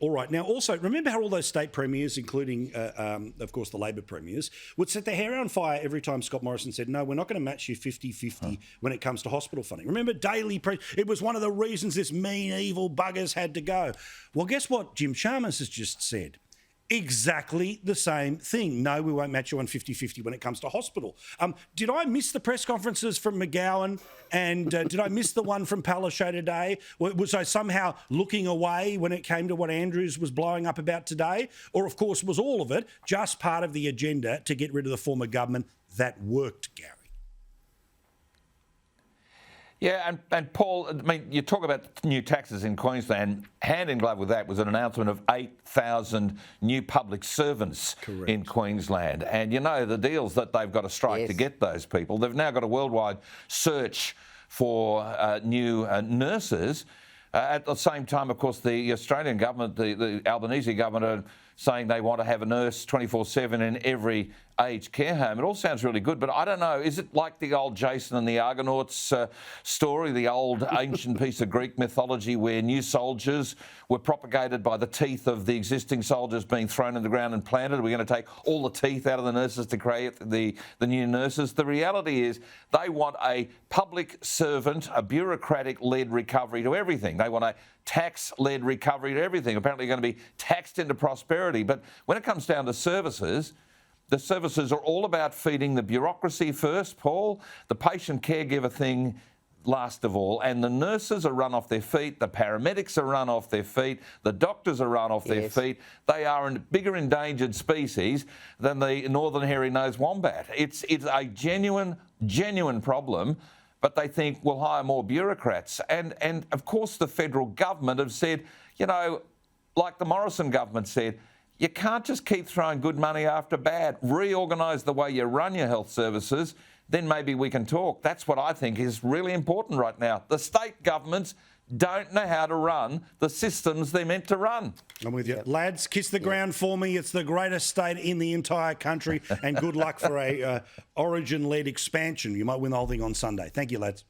All right. Now, also, remember how all those state premiers, including, of course, the Labor premiers, would set their hair on fire every time Scott Morrison said, no, we're not going to match you 50-50 when it comes to hospital funding. Remember, it was one of the reasons this mean, evil buggers had to go. Well, guess what Jim Chalmers has just said? Exactly the same thing. No, we won't match you on 50-50 when it comes to hospital. Did I miss the press conferences from McGowan and did I miss the one from Palaszczuk today? Was I somehow looking away when it came to what Andrews was blowing up about today? Or, of course, was all of it just part of the agenda to get rid of the former government that worked, Gary? Yeah, and Paul, I mean, you talk about new taxes in Queensland. Hand in glove with that was an announcement of 8,000 new public servants in Queensland. And you know the deals that they've got to strike to get those people. They've now got a worldwide search for new nurses. At the same time, of course, the Australian government, the Albanese government, are saying they want to have a nurse 24/7 in every aged care home. It all sounds really good, but I don't know, is it like the old Jason and the Argonauts story, the old ancient piece of Greek mythology where new soldiers were propagated by the teeth of the existing soldiers being thrown in the ground and planted? Are we going to take all the teeth out of the nurses to create the new nurses? The reality is they want a public servant, a bureaucratic-led recovery to everything. They want a tax-led recovery to everything. Apparently you're going to be taxed into prosperity. But when it comes down to services, the services are all about feeding the bureaucracy first, Paul, the patient caregiver thing last of all, and the nurses are run off their feet, the paramedics are run off their feet, the doctors are run off their feet. They are a bigger endangered species than the northern hairy-nosed wombat. It's a genuine problem, but they think we'll hire more bureaucrats. And of course the federal government have said, you know, like the Morrison government said, you can't just keep throwing good money after bad. Reorganise the way you run your health services, then maybe we can talk. That's what I think is really important right now. The state governments don't know how to run the systems they're meant to run. I'm with you. Lads, kiss the ground for me. It's the greatest state in the entire country, and good luck for a Origin-led expansion. You might win the whole thing on Sunday. Thank you, lads.